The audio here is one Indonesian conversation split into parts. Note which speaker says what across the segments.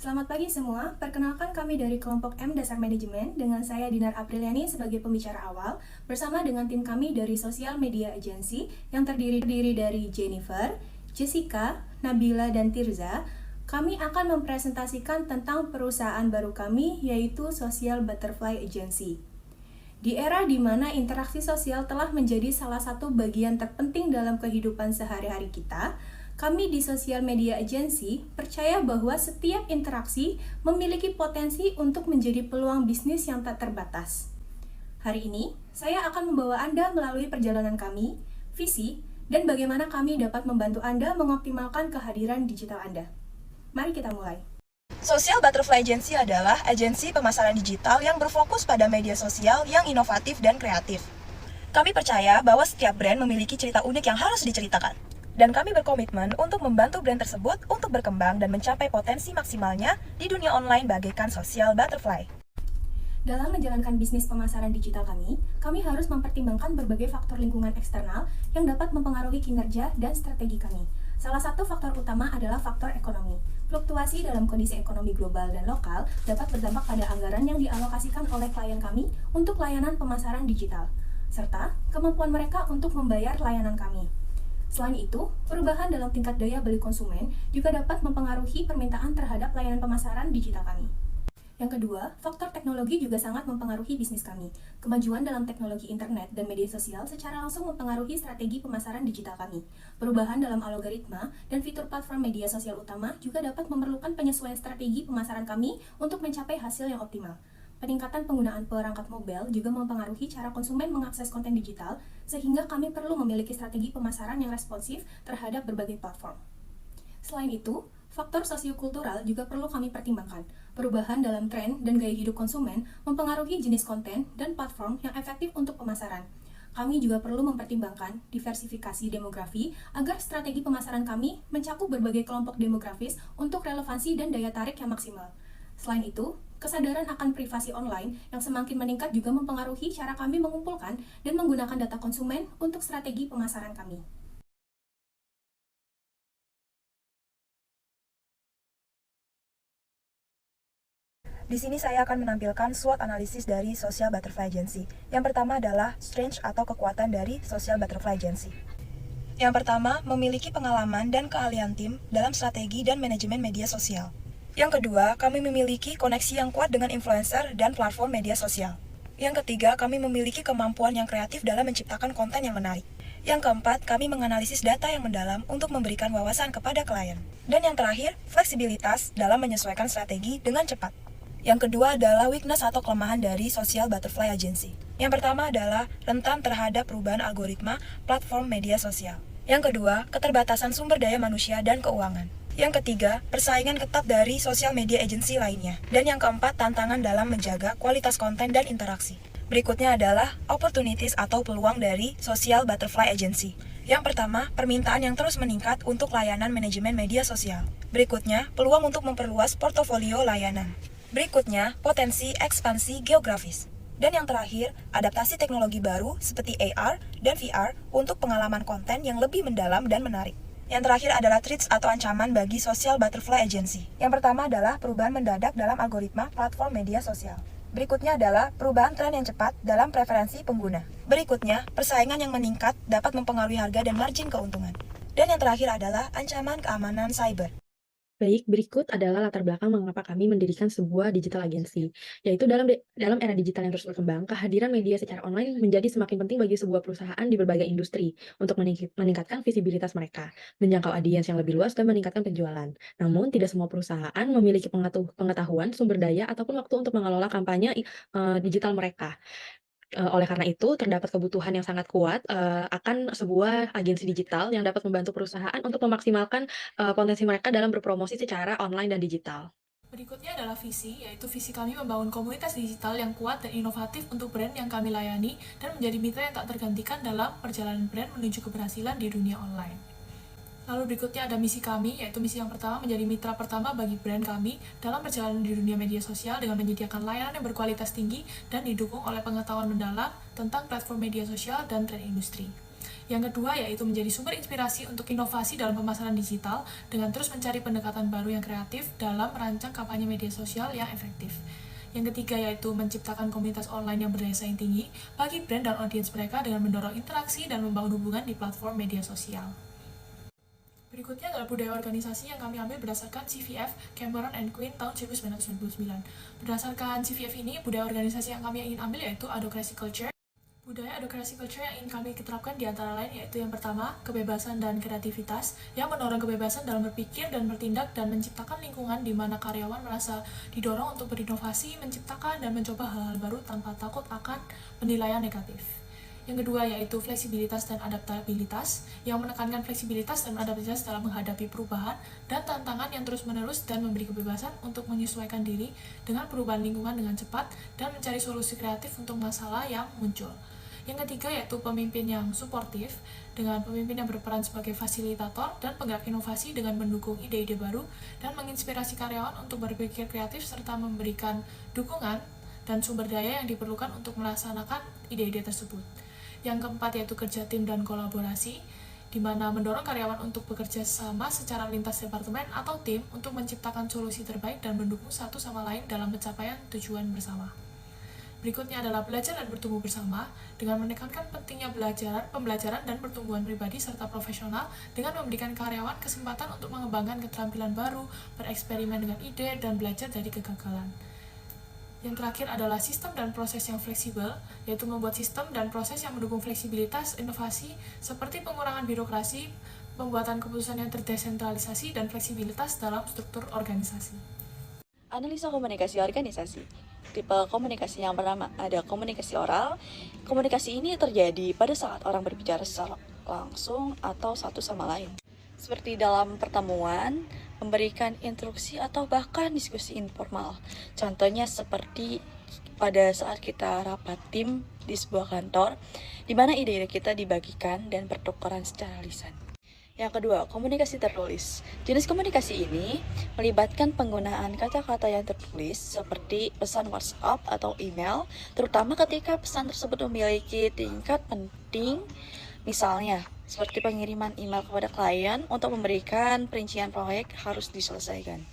Speaker 1: Selamat pagi semua, perkenalkan kami dari kelompok M Dasar Manajemen dengan saya Dinar Apriliani sebagai pembicara awal bersama dengan tim kami dari Sosial Media Agency yang terdiri dari Jennifer, Jessica, Nabila, dan Tirza. Kami akan mempresentasikan tentang perusahaan baru kami yaitu Social Butterfly Agency. Di era di mana interaksi sosial telah menjadi salah satu bagian terpenting dalam kehidupan sehari-hari kita, kami di Social Media Agency percaya bahwa setiap interaksi memiliki potensi untuk menjadi peluang bisnis yang tak terbatas. Hari ini, saya akan membawa Anda melalui perjalanan kami, visi, dan bagaimana kami dapat membantu Anda mengoptimalkan kehadiran digital Anda. Mari kita mulai.
Speaker 2: Social Butterfly Agency adalah agensi pemasaran digital yang berfokus pada media sosial yang inovatif dan kreatif. Kami percaya bahwa setiap brand memiliki cerita unik yang harus diceritakan. Dan kami berkomitmen untuk membantu brand tersebut untuk berkembang dan mencapai potensi maksimalnya di dunia online bagaikan Social Butterfly.
Speaker 1: Dalam menjalankan bisnis pemasaran digital kami harus mempertimbangkan berbagai faktor lingkungan eksternal yang dapat mempengaruhi kinerja dan strategi kami. Salah satu faktor utama adalah faktor ekonomi. Fluktuasi dalam kondisi ekonomi global dan lokal dapat berdampak pada anggaran yang dialokasikan oleh klien kami untuk layanan pemasaran digital, serta kemampuan mereka untuk membayar layanan kami. Selain itu, perubahan dalam tingkat daya beli konsumen juga dapat mempengaruhi permintaan terhadap layanan pemasaran digital kami. Yang kedua, faktor teknologi juga sangat mempengaruhi bisnis kami. Kemajuan dalam teknologi internet dan media sosial secara langsung mempengaruhi strategi pemasaran digital kami. Perubahan dalam algoritma dan fitur platform media sosial utama juga dapat memerlukan penyesuaian strategi pemasaran kami untuk mencapai hasil yang optimal. Peningkatan penggunaan perangkat mobile juga mempengaruhi cara konsumen mengakses konten digital, sehingga kami perlu memiliki strategi pemasaran yang responsif terhadap berbagai platform. Selain itu, faktor sosiokultural juga perlu kami pertimbangkan. Perubahan dalam tren dan gaya hidup konsumen mempengaruhi jenis konten dan platform yang efektif untuk pemasaran. Kami juga perlu mempertimbangkan diversifikasi demografi agar strategi pemasaran kami mencakup berbagai kelompok demografis untuk relevansi dan daya tarik yang maksimal. Selain itu, kesadaran akan privasi online yang semakin meningkat juga mempengaruhi cara kami mengumpulkan dan menggunakan data konsumen untuk strategi pemasaran kami.
Speaker 2: Di sini saya akan menampilkan SWOT analisis dari Social Butterfly Agency. Yang pertama adalah strength atau kekuatan dari Social Butterfly Agency. Yang pertama, memiliki pengalaman dan keahlian tim dalam strategi dan manajemen media sosial. Yang kedua, kami memiliki koneksi yang kuat dengan influencer dan platform media sosial. Yang ketiga, kami memiliki kemampuan yang kreatif dalam menciptakan konten yang menarik. Yang keempat, kami menganalisis data yang mendalam untuk memberikan wawasan kepada klien. Dan yang terakhir, fleksibilitas dalam menyesuaikan strategi dengan cepat. Yang kedua adalah weakness atau kelemahan dari Social Butterfly Agency. Yang pertama adalah rentan terhadap perubahan algoritma platform media sosial. Yang kedua, keterbatasan sumber daya manusia dan keuangan. Yang ketiga, persaingan ketat dari sosial media agency lainnya. Dan yang keempat, tantangan dalam menjaga kualitas konten dan interaksi. Berikutnya adalah opportunities atau peluang dari Social Butterfly Agency. Yang pertama, permintaan yang terus meningkat untuk layanan manajemen media sosial. Berikutnya, peluang untuk memperluas portofolio layanan. Berikutnya, potensi ekspansi geografis. Dan yang terakhir, adaptasi teknologi baru seperti AR dan VR untuk pengalaman konten yang lebih mendalam dan menarik. Yang terakhir adalah threats atau ancaman bagi Social Butterfly Agency. Yang pertama adalah perubahan mendadak dalam algoritma platform media sosial. Berikutnya adalah perubahan tren yang cepat dalam preferensi pengguna. Berikutnya, persaingan yang meningkat dapat mempengaruhi harga dan margin keuntungan. Dan yang terakhir adalah ancaman keamanan cyber.
Speaker 3: Baik, berikut adalah latar belakang mengapa kami mendirikan sebuah digital agency. Yaitu dalam era digital yang terus berkembang, kehadiran media secara online menjadi semakin penting bagi sebuah perusahaan di berbagai industri untuk meningkatkan visibilitas mereka, menjangkau audiens yang lebih luas dan meningkatkan penjualan. Namun, tidak semua perusahaan memiliki pengetahuan, sumber daya, ataupun waktu untuk mengelola kampanye digital mereka. Oleh karena itu, terdapat kebutuhan yang sangat kuat, akan sebuah agensi digital yang dapat membantu perusahaan untuk memaksimalkan, potensi mereka dalam berpromosi secara online dan digital.
Speaker 4: Berikutnya adalah visi, yaitu visi kami membangun komunitas digital yang kuat dan inovatif untuk brand yang kami layani dan menjadi mitra yang tak tergantikan dalam perjalanan brand menuju keberhasilan di dunia online. Lalu berikutnya ada misi kami, yaitu misi yang pertama menjadi mitra pertama bagi brand kami dalam perjalanan di dunia media sosial dengan menyediakan layanan yang berkualitas tinggi dan didukung oleh pengetahuan mendalam tentang platform media sosial dan tren industri. Yang kedua yaitu menjadi sumber inspirasi untuk inovasi dalam pemasaran digital dengan terus mencari pendekatan baru yang kreatif dalam merancang kampanye media sosial yang efektif. Yang ketiga yaitu menciptakan komunitas online yang berdaya saing tinggi bagi brand dan audiens mereka dengan mendorong interaksi dan membangun hubungan di platform media sosial. Berikutnya adalah budaya organisasi yang kami ambil berdasarkan CVF Cameron and Quinn tahun 1999. Berdasarkan CVF ini, budaya organisasi yang kami ingin ambil yaitu adhocracy culture. Budaya adhocracy culture yang ingin kami terapkan di antara lain yaitu yang pertama, kebebasan dan kreativitas yang mendorong kebebasan dalam berpikir dan bertindak dan menciptakan lingkungan di mana karyawan merasa didorong untuk berinovasi, menciptakan dan mencoba hal-hal baru tanpa takut akan penilaian negatif. Yang kedua yaitu fleksibilitas dan adaptabilitas yang menekankan fleksibilitas dan adaptabilitas dalam menghadapi perubahan dan tantangan yang terus-menerus dan memberi kebebasan untuk menyesuaikan diri dengan perubahan lingkungan dengan cepat dan mencari solusi kreatif untuk masalah yang muncul. Yang ketiga yaitu pemimpin yang suportif, dengan pemimpin yang berperan sebagai fasilitator dan penggerak inovasi dengan mendukung ide-ide baru dan menginspirasi karyawan untuk berpikir kreatif serta memberikan dukungan dan sumber daya yang diperlukan untuk melaksanakan ide-ide tersebut. Yang keempat yaitu kerja tim dan kolaborasi, di mana mendorong karyawan untuk bekerja sama secara lintas departemen atau tim untuk menciptakan solusi terbaik dan mendukung satu sama lain dalam pencapaian tujuan bersama. Berikutnya adalah belajar dan bertumbuh bersama, dengan menekankan pentingnya pembelajaran dan pertumbuhan pribadi serta profesional dengan memberikan karyawan kesempatan untuk mengembangkan keterampilan baru, bereksperimen dengan ide, dan belajar dari kegagalan. Yang terakhir adalah sistem dan proses yang fleksibel, yaitu membuat sistem dan proses yang mendukung fleksibilitas, inovasi, seperti pengurangan birokrasi, pembuatan keputusan yang terdesentralisasi, dan fleksibilitas dalam struktur organisasi.
Speaker 5: Analisa komunikasi organisasi. Tipe komunikasi yang pertama ada komunikasi oral. Komunikasi ini terjadi pada saat orang berbicara secara langsung atau satu sama lain. Seperti dalam pertemuan, memberikan instruksi atau bahkan diskusi informal. Contohnya seperti pada saat kita rapat tim di sebuah kantor, di mana ide-ide kita dibagikan dan pertukaran secara lisan. Yang kedua, komunikasi tertulis. Jenis komunikasi ini melibatkan penggunaan kata-kata yang tertulis seperti pesan WhatsApp atau email, terutama ketika pesan tersebut memiliki tingkat penting, misalnya seperti pengiriman email kepada klien untuk memberikan perincian proyek harus diselesaikan.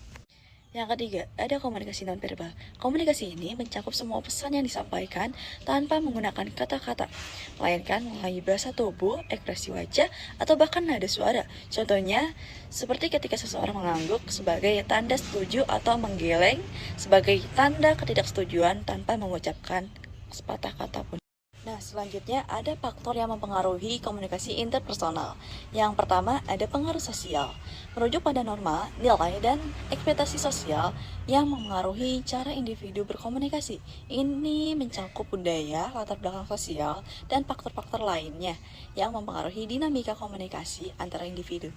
Speaker 5: Yang ketiga, ada komunikasi nonverbal. Komunikasi ini mencakup semua pesan yang disampaikan tanpa menggunakan kata-kata, melainkan melalui bahasa tubuh, ekspresi wajah, atau bahkan nada suara. Contohnya, seperti ketika seseorang mengangguk sebagai tanda setuju atau menggeleng sebagai tanda ketidaksetujuan tanpa mengucapkan sepatah kata pun. Nah, selanjutnya ada faktor yang mempengaruhi komunikasi interpersonal. Yang pertama, ada pengaruh sosial. Merujuk pada norma, nilai, dan ekspektasi sosial yang mempengaruhi cara individu berkomunikasi. Ini mencakup budaya, latar belakang sosial, dan faktor-faktor lainnya yang mempengaruhi dinamika komunikasi antara individu.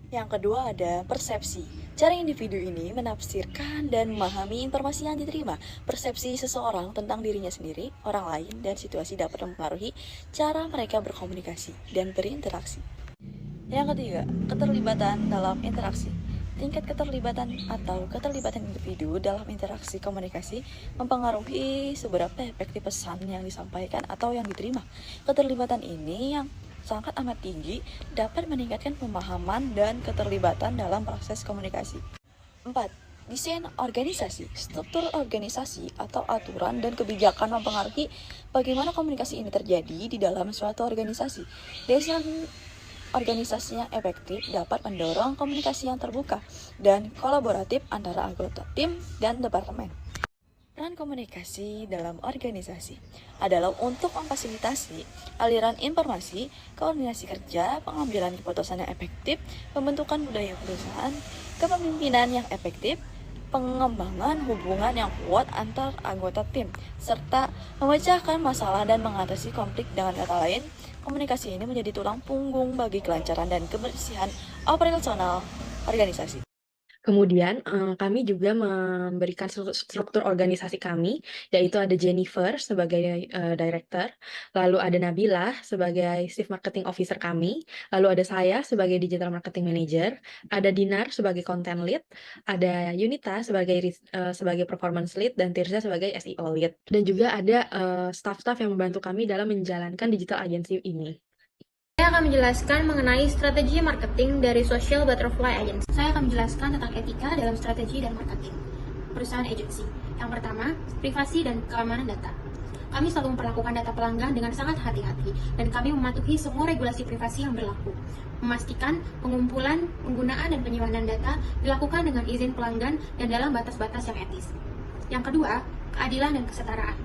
Speaker 5: Yang kedua ada persepsi. Cara individu ini menafsirkan dan memahami informasi yang diterima. Persepsi seseorang tentang dirinya sendiri, orang lain, dan situasi dapat mempengaruhi cara mereka berkomunikasi dan berinteraksi. Yang ketiga, keterlibatan dalam interaksi. Tingkat keterlibatan atau keterlibatan individu dalam interaksi komunikasi mempengaruhi seberapa efektif pesan yang disampaikan atau yang diterima. Keterlibatan ini yang sangat amat tinggi dapat meningkatkan pemahaman dan keterlibatan dalam proses komunikasi. 4. Desain organisasi. Struktur organisasi atau aturan dan kebijakan mempengaruhi bagaimana komunikasi ini terjadi di dalam suatu organisasi. Desain organisasi yang efektif dapat mendorong komunikasi yang terbuka dan kolaboratif antara anggota tim dan departemen. Peran komunikasi dalam organisasi adalah untuk memfasilitasi aliran informasi, koordinasi kerja, pengambilan keputusan yang efektif, pembentukan budaya perusahaan, kepemimpinan yang efektif, pengembangan hubungan yang kuat antar anggota tim, serta memecahkan masalah dan mengatasi konflik. Dengan kata lain, komunikasi ini menjadi tulang punggung bagi kelancaran dan kebersihan operasional organisasi.
Speaker 3: Kemudian kami juga memberikan struktur organisasi kami, yaitu ada Jennifer sebagai director, lalu ada Nabila sebagai Chief Marketing Officer kami, lalu ada saya sebagai Digital Marketing Manager, ada Dinar sebagai Content Lead, ada Yunita sebagai Performance Lead, dan Tirza sebagai SEO Lead. Dan juga ada staff-staff yang membantu kami dalam menjalankan digital agency ini.
Speaker 6: Saya akan menjelaskan mengenai strategi marketing dari Social Butterfly Agency. Saya akan menjelaskan tentang etika dalam strategi dan marketing perusahaan agensi. Yang pertama, privasi dan keamanan data. Kami selalu memperlakukan data pelanggan dengan sangat hati-hati, dan kami mematuhi semua regulasi privasi yang berlaku. Memastikan pengumpulan, penggunaan, dan penyimpanan data dilakukan dengan izin pelanggan dan dalam batas-batas yang etis. Yang kedua, keadilan dan kesetaraan.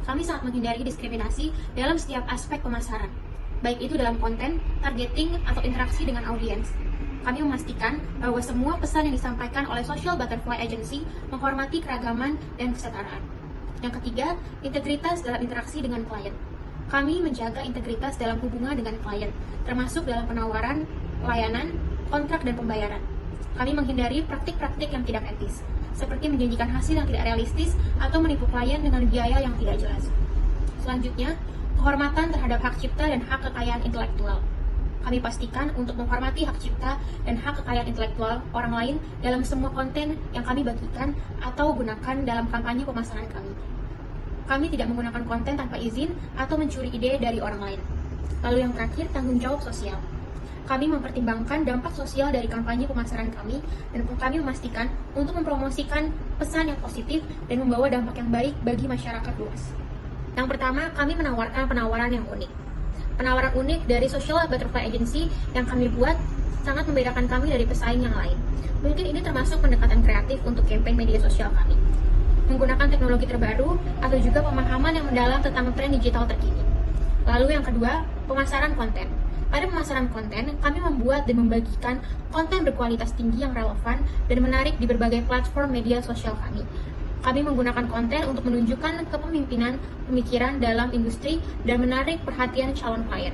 Speaker 6: Kami sangat menghindari diskriminasi dalam setiap aspek pemasaran, baik itu dalam konten, targeting, atau interaksi dengan audiens. Kami memastikan bahwa semua pesan yang disampaikan oleh Social Butterfly Agency menghormati keragaman dan kesetaraan. Yang ketiga, integritas dalam interaksi dengan klien. Kami menjaga integritas dalam hubungan dengan klien, termasuk dalam penawaran, layanan, kontrak, dan pembayaran. Kami menghindari praktik-praktik yang tidak etis, seperti menjanjikan hasil yang tidak realistis atau menipu klien dengan biaya yang tidak jelas. Selanjutnya, kehormatan terhadap hak cipta dan hak kekayaan intelektual. Kami pastikan untuk menghormati hak cipta dan hak kekayaan intelektual orang lain dalam semua konten yang kami bagikan atau gunakan dalam kampanye pemasaran kami. Kami tidak menggunakan konten tanpa izin atau mencuri ide dari orang lain. Lalu yang terakhir, tanggung jawab sosial. Kami mempertimbangkan dampak sosial dari kampanye pemasaran kami, dan kami memastikan untuk mempromosikan pesan yang positif dan membawa dampak yang baik bagi masyarakat luas. Yang pertama, kami menawarkan penawaran yang unik. Penawaran unik dari Social Butterfly Agency yang kami buat sangat membedakan kami dari pesaing yang lain. Mungkin ini termasuk pendekatan kreatif untuk campaign media sosial kami, menggunakan teknologi terbaru, atau juga pemahaman yang mendalam tentang tren digital terkini. Lalu yang kedua, pemasaran konten. Pada pemasaran konten, kami membuat dan membagikan konten berkualitas tinggi yang relevan dan menarik di berbagai platform media sosial kami. Kami menggunakan konten untuk menunjukkan kepemimpinan pemikiran dalam industri dan menarik perhatian calon klien.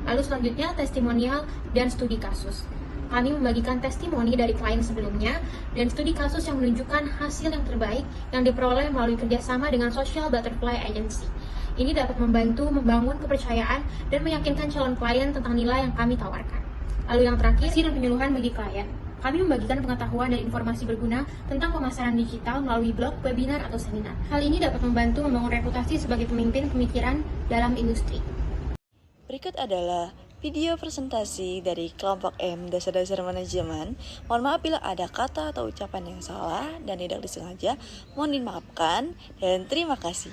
Speaker 6: Lalu selanjutnya, testimonial dan studi kasus. Kami membagikan testimoni dari klien sebelumnya dan studi kasus yang menunjukkan hasil yang terbaik yang diperoleh melalui kerjasama dengan Social Butterfly Agency. Ini dapat membantu membangun kepercayaan dan meyakinkan calon klien tentang nilai yang kami tawarkan. Lalu yang terakhir, dan penyuluhan bagi klien. Kami membagikan pengetahuan dan informasi berguna tentang pemasaran digital melalui blog, webinar, atau seminar. Hal ini dapat membantu membangun reputasi sebagai pemimpin pemikiran dalam industri.
Speaker 5: Berikut adalah video presentasi dari kelompok M dasar-dasar manajemen. Mohon maaf bila ada kata atau ucapan yang salah dan tidak disengaja. Mohon dimaafkan dan terima kasih.